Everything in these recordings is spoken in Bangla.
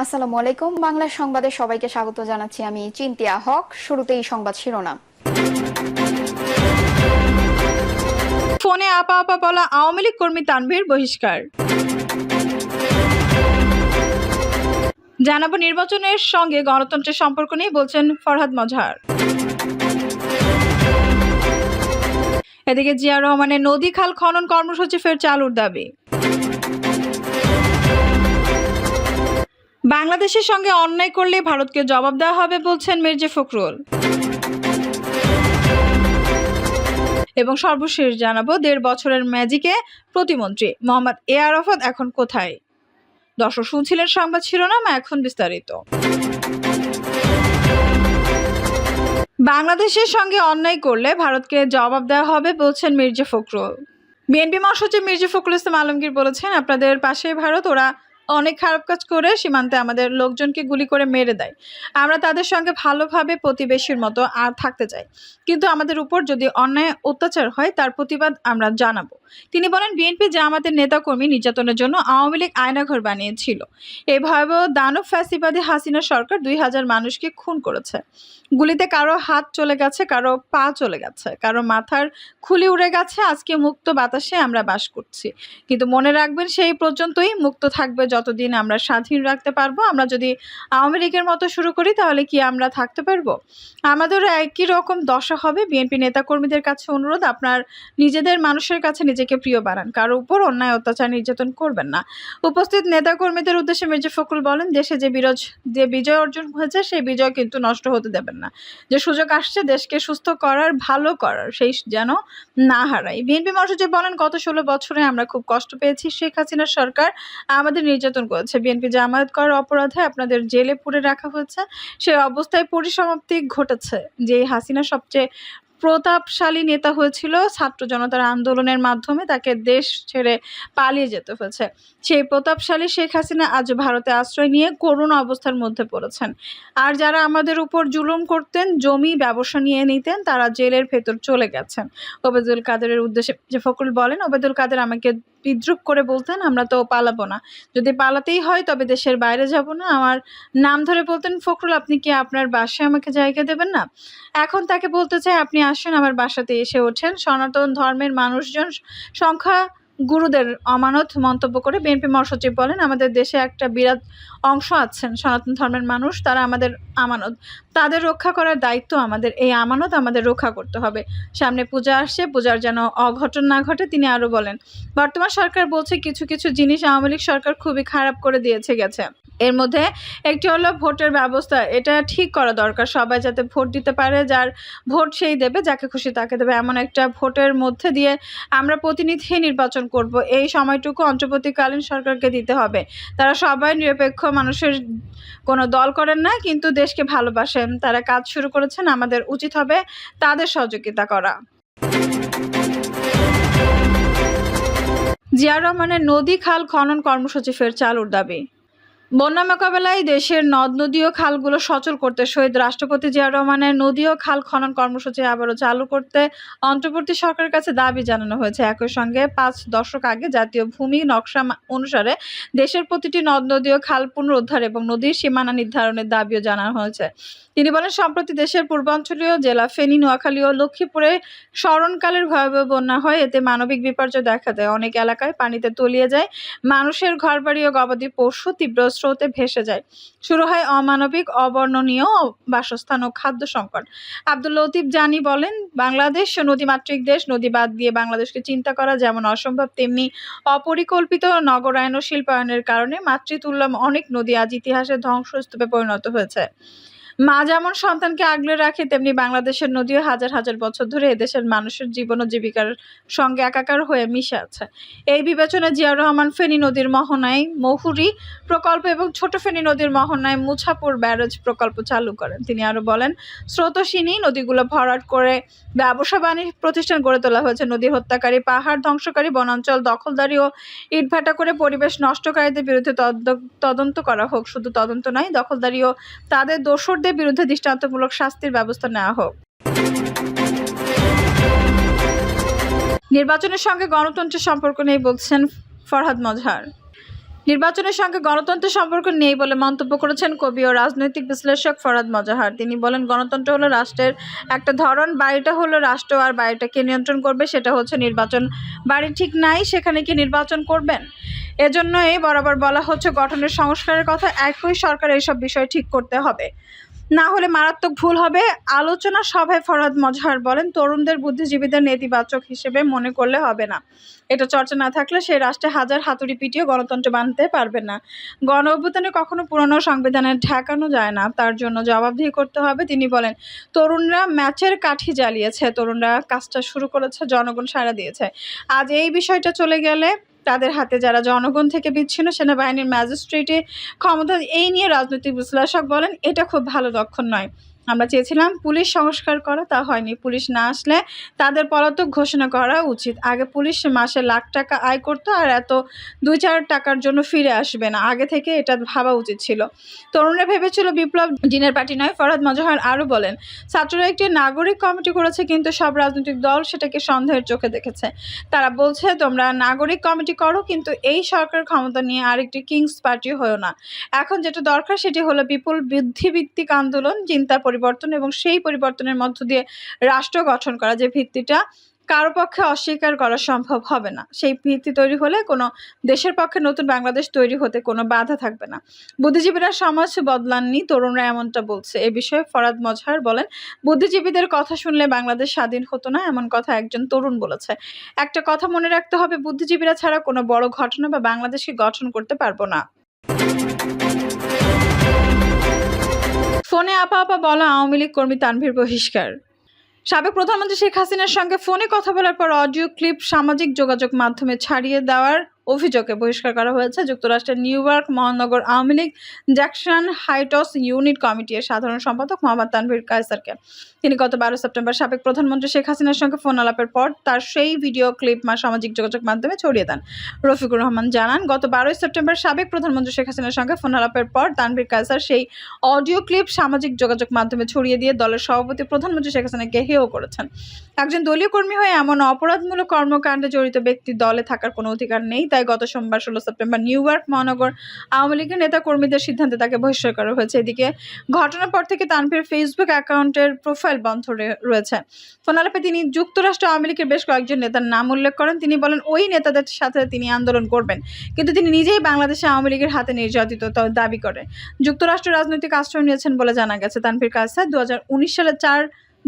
আসসালামু আলাইকুম। বাংলা সংবাদে সবাইকে স্বাগত জানাচ্ছি। আমি চিন্তিয়া হক। শুরুতেই সংবাদ শিরোনাম। ফোনে আপা আপা বলা আওয়ামী লীগ কর্মী তানভীর বহিষ্কার। জানাবো নির্বাচনের সঙ্গে গণতন্ত্রের সম্পর্ক নিয়ে বলছেন ফরহাদ মজহার। এদিকে জিয়া রহমানের নদী খাল খনন কর্মসূচি ফের চালুর দাবি। বাংলাদেশের সঙ্গে অন্যায় করলে ভারতকে জবাব দেওয়া হবে বলছেন মির্জা ফখরুল। এবং সর্বশেষ জানাবো ১.৫ বছরের ম্যাজিকে প্রতিমন্ত্রী মোহাম্মদ এ আরাফাত এখন কোথায়। দর্শক শুনছিলেন সংবাদ শিরোনাম, এখন বিস্তারিত। বাংলাদেশের সঙ্গে অন্যায় করলে ভারতকে জবাব দেওয়া হবে বলছেন মির্জা ফখরুল। বিএনপি মহাসচিব মির্জা ফখরুল ইসলাম আলমগীর বলেছেন, আপনাদের পাশে ভারত, ওরা অনেক খারাপ কাজ করে সীমান্তে আমাদের লোকজনকে গুলি করে মেরে দেয়। আমরা তাদের সঙ্গে ভালোভাবে প্রতিবেশীর মতো আর থাকতে চাই, কিন্তু আমাদের উপর যদি অন্যায় অত্যাচার হয় তার প্রতিবাদ আমরা জানাবো। তিনি বলেন, বিএনপি জামাতের নেতাকর্মী নির্যাতনের জন্য আওয়ামী লীগ আয়নাঘর বানিয়েছিল। এই ভয়াবহ দানব ফ্যাসিবাদী হাসিনা সরকার ২,০০০ মানুষকে খুন করেছে। গুলিতে কারো হাত চলে গেছে, কারো পা চলে গেছে, কারো মাথার খুলি উড়ে গেছে। আজকে মুক্ত বাতাসে আমরা বাস করছি, কিন্তু মনে রাখবেন সেই পর্যন্তই মুক্ত থাকবে যতদিন আমরা স্বাধীন রাখতে পারবো। আমরা যদি আওয়ামী লীগের মতো শুরু করি তাহলে কি আমরা থাকতে পারবো? আমাদেরও একই রকম দশা হবে। বিএনপি নেতাকর্মীদের কাছে অনুরোধ, আপনার নিজেদের মানুষের কাছে নিজেকে প্রিয় বানান, কারো উপর অন্যায় অত্যাচার নির্যাতন করবেন না। উপস্থিত নেতাকর্মীদের উদ্দেশ্যে মির্জা ফখরুল বলেন, দেশে যে বিজয় অর্জন হয়েছে সেই বিজয় কিন্তু নষ্ট হতে দেবেন না। যে সুযোগ আসছে দেশকে সুস্থ করার, ভালো করার, সেই যেন না হারাই। বিএনপি মহাসচিব বলেন, গত ১৬ বছরে আমরা খুব কষ্ট পেয়েছি। শেখ হাসিনার সরকার আমাদের নির্যাতন করেছে। বিএনপি জামায়াত করার অপরাধে আপনাদের জেলে পুরে রাখা হয়েছে। সেই অবস্থায় পরিসমাপ্তি ঘটেছে। যে হাসিনা সবচেয়ে প্রতাপশালী নেতা হয়েছিল, ছাত্র জনতার আন্দোলনের মাধ্যমে তাকে দেশ ছেড়ে পালিয়ে যেতে হয়েছে। সেই প্রতাপশালী শেখ হাসিনা আজ ভারতে আশ্রয় নিয়ে করুণ অবস্থার মধ্যে পড়েছেন। আর যারা আমাদের উপর জুলুম করতেন, জমি ব্যবসা নিয়ে নিতেন, তারা জেলের ভেতর চলে গেছেন। ওবায়দুল কাদেরের উদ্দেশ্যে যে ফখরুল বলেন, ওবায়দুল কাদের আমাকে বিদ্রুপ করে বলতেন, আমরা তো পালাবো না, যদি পালাতেই হয় তবে দেশের বাইরে যাব না। আমার নাম ধরে বলতেন, ফখরুল আপনি কি আপনার বাসায় আমাকে জায়গা দেবেন না? এখন তাকে বলতে চাই, আপনি আসেন আমার বাসাতে এসে ওঠেন। সনাতন ধর্মের মানুষজন সংখ্যা গুরুদের অমানত মন্তব্য করে বিএনপি মহাসচিব বলেন, আমাদের দেশে একটা বিরাট অংশ আছেন সনাতন ধর্মের মানুষ, তারা আমাদের আমানত, তাদের রক্ষা করার দায়িত্ব আমাদের। এই আমানত আমাদের রক্ষা করতে হবে। সামনে পূজা আসছে, পূজার যেন অঘটন না ঘটে। তিনি আরো বলেন, বর্তমান সরকার বলছে কিছু কিছু জিনিস আওয়ামী লীগ সরকার খুবই খারাপ করে দিয়েছে গেছে। এর মধ্যে একটি হলো ভোটের ব্যবস্থা। এটা ঠিক করা দরকার, সবাই যাতে ভোট দিতে পারে, যার ভোট সেই দেবে, যাকে খুশি তাকে দেবে। এমন একটা ভোটের মধ্যে দিয়ে আমরা প্রতিনিধি নির্বাচন করব। এই সময়টুকু অন্তর্বর্তীকালীন সরকারকে দিতে হবে। তারা সবাই নিরপেক্ষ, মানুষের কোনো দল করেন না, কিন্তু দেশকে ভালোবাসেন। তারা কাজ শুরু করেছেন, আমাদের উচিত হবে তাদের সহযোগিতা করা। জিয়া রহমানের নদী খাল খনন কর্মসূচি ফের চালুর দাবি। বন্যা মোকাবেলায় দেশের নদ নদী ও খালগুলো সচল করতে শহীদ রাষ্ট্রপতি জিয়া রহমানের নদী ও খাল খনন কর্মসূচি আবারও চালু করতে অন্তর্বর্তী সরকারের কাছে দাবি জানানো হয়েছে। একই সঙ্গে ৫ দশক আগে জাতীয় ভূমি নকশা অনুসারে দেশের প্রতিটি নদ নদী ও খাল পুনরুদ্ধার এবং নদীর সীমানা নির্ধারণের দাবিও জানানো হয়েছে। তিনি বলেন, সম্প্রতি দেশের পূর্বাঞ্চলীয় জেলা ফেনী, নোয়াখালী ও লক্ষ্মীপুরে স্মরণকালের ভয়াবহ বন্যা হয়। এতে মানবিক বিপর্যয় দেখা দেয়। অনেক এলাকায় পানিতে তলিয়ে যায়, মানুষের ঘরবাড়ি ও গবাদি পশু তীব্র স্রোতে ভেসে যায়। শুরু হয় অমানবিক, অবর্ণনীয় বাসস্থান ও খাদ্য সংকট। আব্দুল লতিফ জানি বলেন, বাংলাদেশ নদীমাতৃক দেশ। নদী বাদ দিয়ে বাংলাদেশকে চিন্তা করা যেমন অসম্ভব, তেমনি অপরিকল্পিত নগরায়ন ও শিল্পায়নের কারণে মাতৃতুল্য অনেক নদী আজ ইতিহাসের ধ্বংসস্তূপে পরিণত হয়েছে। মা যেমন সন্তানকে আগলে রাখে, তেমনি বাংলাদেশের নদীও হাজার হাজার বছর ধরে এদেশের মানুষের জীবন ও জীবিকার সঙ্গে একাকার হয়ে মিশে আছে। এই বিবেচনায় জিয়া রহমান ফেনী নদীর মোহনায় মহুরী প্রকল্প এবং ছোট ফেনী নদীর মোহনায় মুছাপুর ব্যারেজ প্রকল্প চালু করেন। তিনি আরো বলেন, স্রোতস্বিনী নদীগুলো ভরাট করে ব্যবসা বাণিজ্য প্রতিষ্ঠান গড়ে তোলা হয়েছে। নদী হত্যাকারী, পাহাড় ধ্বংসকারী, বনাঞ্চল দখলদারি ও ইটভাটা করে পরিবেশ নষ্টকারীদের বিরুদ্ধে তদন্ত করা হোক। শুধু তদন্ত নয়, দখলদারি ও তাদের দোষরদের বিরুদ্ধে দৃষ্টান্তমূলক শাস্তির ব্যবস্থা নেওয়া হোক। নির্বাচনের সঙ্গে গণতন্ত্রের সম্পর্ক নেই বলছেন ফরহাদ মজহার। নির্বাচনের সঙ্গে গণতন্ত্রের সম্পর্ক নেই বলে মন্তব্য করেছেন কবি ও রাজনৈতিক বিশ্লেষক ফরহাদ মজহার। তিনি বলেন, গণতন্ত্র হলো রাষ্ট্রের একটা ধরন, বাড়িটা হলো রাষ্ট্র, আর বাড়িটা কে নিয়ন্ত্রণ করবে সেটা হচ্ছে নির্বাচন। বাড়ি ঠিক নাই, সেখানে কি নির্বাচন করবেন? এজন্যই বরাবর বলা হচ্ছে গঠনের সংস্কারের কথা। একই সরকার এইসব বিষয় ঠিক করতে হবে, না হলে মারাত্মক ভুল হবে। আলোচনা সভায় ফরহাদ মজহার বলেন, তরুণদের বুদ্ধিজীবীদের নেতিবাচক হিসেবে মনে করলে হবে না। এটা চর্চা না থাকলে সেই রাষ্ট্রে হাজার হাতুড়ি পিটিয়ে গণতন্ত্র বানতে পারবে না। গণ অভ্যুত্থানে কখনো পুরনো সংবিধানে ঠেকানো যায় না, তার জন্য জবাবদিহি করতে হবে। তিনি বলেন, তরুণরা ম্যাচের কাঠি জ্বালিয়েছে, তরুণরা কাজটা শুরু করেছে, জনগণ সাড়া দিয়েছে। আজ এই বিষয়টা চলে গেলে তাদের হাতে, যারা জনগণ থেকে বিচ্ছিন্ন, সেনাবাহিনীর ম্যাজিস্ট্রেটে ক্ষমতা, এই নিয়ে রাজনৈতিক বিশ্লেষক বলেন, এটা খুব ভালো লক্ষণ নয়। আমরা চেয়েছিলাম পুলিশ সংস্কার করা, তা হয়নি। পুলিশ না আসলে তাদের পলাতক ঘোষণা করা উচিত। আগে পুলিশ মাসে লাখ টাকা আয় করতো, আর এত 2-4 টাকার জন্য ফিরে আসবে না। আগে থেকে এটা ভাবা উচিত ছিল। তরুণরা ভেবেছিল বিপ্লব দিনের পার্টি নয়। ফরহাদ মজহার আরও বলেন, ছাত্ররা একটি নাগরিক কমিটি করেছে, কিন্তু সব রাজনৈতিক দল সেটাকে সন্দেহের চোখে দেখেছে। তারা বলছে, তোমরা নাগরিক কমিটি করো, কিন্তু এই সরকার ক্ষমতা নিয়ে আরেকটি কিংস পার্টি হয়েও না। এখন যেটা দরকার সেটি হলো বিপুল বুদ্ধিভিত্তিক আন্দোলন, চিন্তা পরিবর্তন, এবং সেই পরিবর্তনের মধ্য দিয়ে রাষ্ট্র গঠন করা, যে ভিত্তিটা কারো পক্ষে অস্বীকার করা সম্ভব হবে না। সেই ভিত্তি তৈরি হলে কোনো দেশের পক্ষে নতুন বাংলাদেশ তৈরি হতে কোনো বাধা থাকবে না। বুদ্ধিজীবীরা সমাজ বদলাননি, তরুণরা এমনটা বলছে। এ বিষয়ে ফরহাদ মজহার বলেন, বুদ্ধিজীবীদের কথা শুনলে বাংলাদেশ স্বাধীন হতো না, এমন কথা একজন তরুণ বলেছে। একটা কথা মনে রাখতে হবে, বুদ্ধিজীবীরা ছাড়া কোনো বড় ঘটনা বা বাংলাদেশকে গঠন করতে পারবো না। ফোনে আপা আপা বলা আওয়ামী লীগ কর্মী তানভীর বহিষ্কার। সাবেক প্রধানমন্ত্রী শেখ হাসিনার সঙ্গে ফোনে কথা বলার পর অডিও ক্লিপ সামাজিক যোগাযোগ মাধ্যমে ছাড়িয়ে দেওয়ার অভিযোগে বহিষ্কার করা হয়েছে যুক্তরাষ্ট্রের নিউ ইয়র্ক মহানগর Awami League Jackson Heights unit কমিটির সাধারণ সম্পাদক মোহাম্মদ তানভীর কায়সারকে। তিনি গত 12 সেপ্টেম্বর সাবেক প্রধানমন্ত্রী শেখ হাসিনার সঙ্গে ফোন আলাপের পর তার সেই ভিডিও ক্লিপ সামাজিক যোগাযোগ মাধ্যমে ছড়িয়ে দেন। রফিকুর রহমান জানান, গত 12 সেপ্টেম্বর সাবেক প্রধানমন্ত্রী শেখ হাসিনার সঙ্গে ফোন আলাপের পর তানভীর কায়সার সেই অডিও ক্লিপ সামাজিক যোগাযোগ মাধ্যমে ছড়িয়ে দিয়ে দলের সভাপতি প্রধানমন্ত্রী শেখ হাসিনাকে হেয় করেছেন। একজন দলীয় কর্মী হয়ে এমন অপরাধমূলক কর্মকাণ্ডে জড়িত ব্যক্তি দলে থাকার কোনো অধিকার নেই। তাই গত সোমবার 16 সেপ্টেম্বর নিউ ইয়র্ক মহানগর আওয়ামী লীগের নেতা কর্মীদের সিদ্ধান্তে তাকে বহিষ্কার করা হয়েছে। এদিকে ঘটনার পর থেকে তানভীর ফেসবুক অ্যাকাউন্টের প্রোফাইল বন্ধ রয়েছে। ফোন আলাপে তিনি যুক্তরাষ্ট্র আওয়ামী লীগের বেশ কয়েকজন নেতার নাম উল্লেখ করেন। তিনি বলেন, ওই নেতাদের সাথে তিনি আন্দোলন করবেন, কিন্তু তিনি নিজেই বাংলাদেশে আওয়ামী লীগের হাতে নির্যাতিত দাবি করে যুক্তরাষ্ট্র রাজনৈতিক আশ্রয় নিয়েছেন বলে জানা গেছে। তানভীর কায়সার 2019 সালে 4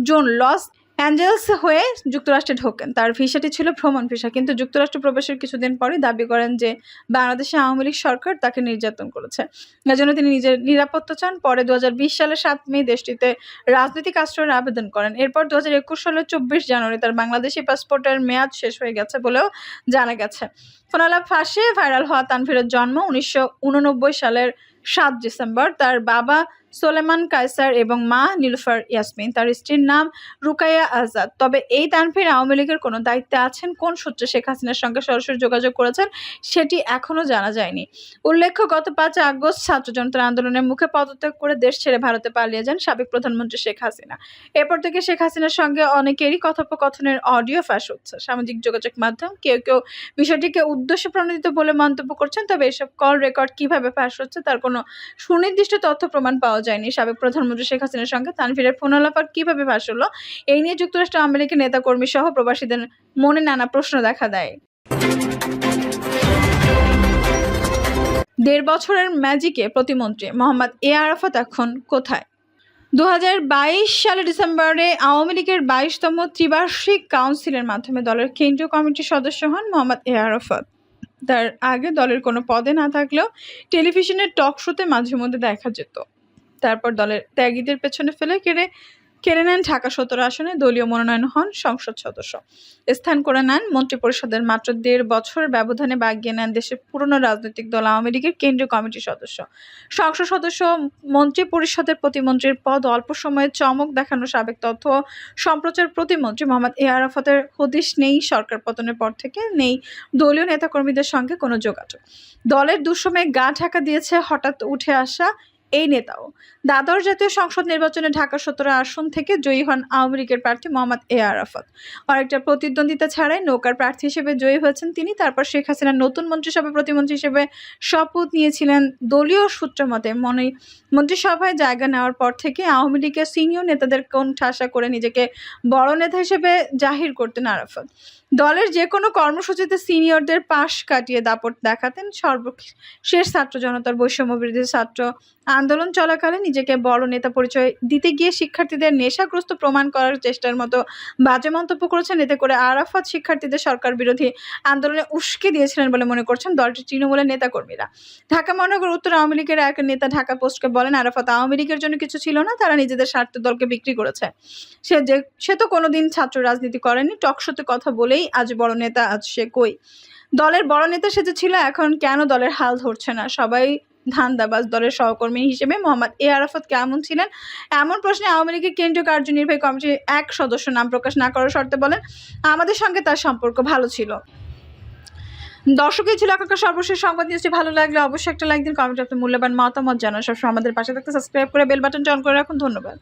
জুন লস অ্যাঞ্জেলস হয়ে যুক্তরাষ্ট্রে ঢোকেন। তার ভিসাটি ছিল ভ্রমণ ভিসা, কিন্তু যুক্তরাষ্ট্র প্রবেশের কিছুদিন পরই দাবি করেন যে বাংলাদেশে আওয়ামী লীগ সরকার তাকে নির্যাতন করেছে। এজন্য তিনি নিজের নিরাপত্তা চান। পরে 2020 সালের 7 মে দেশটিতে রাজনৈতিক আশ্রয়ের আবেদন করেন। এরপর 2021 সালের 24 জানুয়ারি তার বাংলাদেশি পাসপোর্টের মেয়াদ শেষ হয়ে গেছে বলেও জানা গেছে। ফোন আলাপ ফাঁসে ভাইরাল হওয়া তানভীরের জন্ম 1989 সালের 7 ডিসেম্বর। তার বাবা সোলেমান কায়সার এবং মা নীলুফার ইয়াসমিন। তার স্ত্রীর নাম রুকাইয়া আজাদ। তবে এই তানভীর আওয়ামী লীগের কোনো দায়িত্বে আছেন, কোন সূত্রে শেখ হাসিনার সঙ্গে সরাসরি যোগাযোগ করেছেন সেটি এখনও জানা যায়নি। উল্লেখ্য, গত 5 আগস্ট ছাত্র জনতার আন্দোলনের মুখে পদত্যাগ করে দেশ ছেড়ে ভারতে পালিয়ে যান সাবেক প্রধানমন্ত্রী শেখ হাসিনা। এরপর থেকে শেখ হাসিনার সঙ্গে অনেকেরই কথোপকথনের অডিও ফাঁস হচ্ছে সামাজিক যোগাযোগ মাধ্যম। কেউ কেউ বিষয়টিকে উদ্দেশ্য প্রণোদিত বলে মন্তব্য করছেন। তবে এসব কল রেকর্ড কিভাবে ফাঁস হচ্ছে তার কোনো সুনির্দিষ্ট তথ্য প্রমাণ পাওয়া যায়নি। সাবেক প্রধানমন্ত্রী শেখ হাসিনার সঙ্গে তানভীরের ফোন আলাপ কিভাবে ফাঁস হলো, এই নিয়ে যুক্তরাষ্ট্র আওয়ামী লীগের নেতা কর্মী সহ প্রবাসীদের মনে নানা প্রশ্ন দেখা দেয়। 1.5 বছরের ম্যাজিকে প্রতিমন্ত্রী মোহাম্মদ এ আরাফাত এখন কোথায়? 2022 সালের ডিসেম্বরে আওয়ামী লীগের 22তম ত্রিবার্ষিক কাউন্সিলের মাধ্যমে দলের কেন্দ্রীয় কমিটির সদস্য হন মোহাম্মদ এ আরাফাত। তার আগে দলের কোনো পদে না থাকলেও টেলিভিশনের টক শোতে মাঝে মধ্যে দেখা যেত। তারপর দলের ত্যাগীদের পেছনে ফেলে কেড়ে নেন ঢাকা 17 আসনে, দলীয় মনোনয়ন হন সংসদ সদস্য, স্থান করে নেন মন্ত্রিপরিষদের। মাত্র 1.5 বছর ব্যবধানে বাগিয়ে নেন দেশের পুরনো রাজনৈতিক দল আওয়ামী লীগের কেন্দ্রীয় কমিটির সদস্য, সংসদ সদস্য, মন্ত্রিপরিষদের প্রতিমন্ত্রীর পদ। অল্প সময়ে চমক দেখানো সাবেক তথ্য সম্প্রচার প্রতিমন্ত্রী মোহাম্মদ এ আরাফাতের হদিশ নেই সরকার পতনের পর থেকে, নেই দলীয় নেতাকর্মীদের সঙ্গে কোনো যোগাযোগ। দলের দুঃসময়ে গা ঢাকা দিয়েছে হঠাৎ উঠে আসা এই নেতাও। দ্বাদশ জাতীয় সংসদ নির্বাচনে ঢাকা ১৭ আসন থেকে জয়ী হন আওয়ামী লীগের প্রার্থী মোহাম্মদ এ আরাফাত। অনেকটা প্রতিদ্বন্দ্বিতা ছাড়াই নৌকার প্রার্থী হিসেবে জয়ী হয়েছেন তিনি। তারপর শেখ হাসিনার নতুন মন্ত্রিসভা প্রতিমন্ত্রী হিসেবে শপথ নিয়েছিলেন। দলীয় সূত্র মতে মন্ত্রিসভায় জায়গা নেওয়ার পর থেকে আওয়ামী লীগের সিনিয়র নেতাদের কোণঠাসা করে নিজেকে বড় নেতা হিসেবে জাহির করতেন আরাফাত। দলের যে কোনো কর্মসূচিতে সিনিয়রদের পাশ কাটিয়ে দাপট দেখাতেন। সর্বশেষ ছাত্র জনতার বৈষম্য বিরোধী ছাত্র আন্দোলন চলাকালে নিজেকে বড় নেতা পরিচয় দিতে গিয়ে শিক্ষার্থীদের নেশাগ্রস্ত প্রমাণ করার চেষ্টার মতো বাজে মন্তব্য করেছেন। এতে করে আরাফাত শিক্ষার্থীদের সরকার বিরোধী আন্দোলনে উস্কে দিয়েছিলেন বলে মনে করছেন দলটির তৃণমূলের নেতাকর্মীরা। ঢাকা মহানগর উত্তর আওয়ামী লীগের এক নেতা ঢাকা পোস্টকে বলেন, আরাফাত আওয়ামী লীগের জন্য কিছু ছিল না, তারা নিজেদের স্বার্থে দলকে বিক্রি করেছে। সে তো কোনোদিন ছাত্র রাজনীতি করেনি, টকশোতে কথা বলেই আজ বড় নেতা। আজ সে কই? দলের বড় নেতা সেজেছিল, এখন কেন দলের হাল ধরছে না? সবাই ধান্দাবাজ। দলের সহকর্মী হিসেবে মোহাম্মদ এ আরাফাত কেমন ছিলেন এমন প্রশ্নে আওয়ামী লীগের কেন্দ্রীয় কার্যনির্বাহী কমিটির এক সদস্য নাম প্রকাশ না করার শর্তে বলেন, আমাদের সঙ্গে তার সম্পর্ক ভালো ছিল। দর্শকই ছিল এখনকার সর্বশেষ সংবাদ। নিউজটি ভালো লাগলে অবশ্যই একটা লাইক দিন, কমেন্টে আপনার মূল্যবান মতামত জানান। সবসময় আমাদের পাশে থাকতে সাবস্ক্রাইব করে বেল বাটনটা অন করে রাখুন। ধন্যবাদ।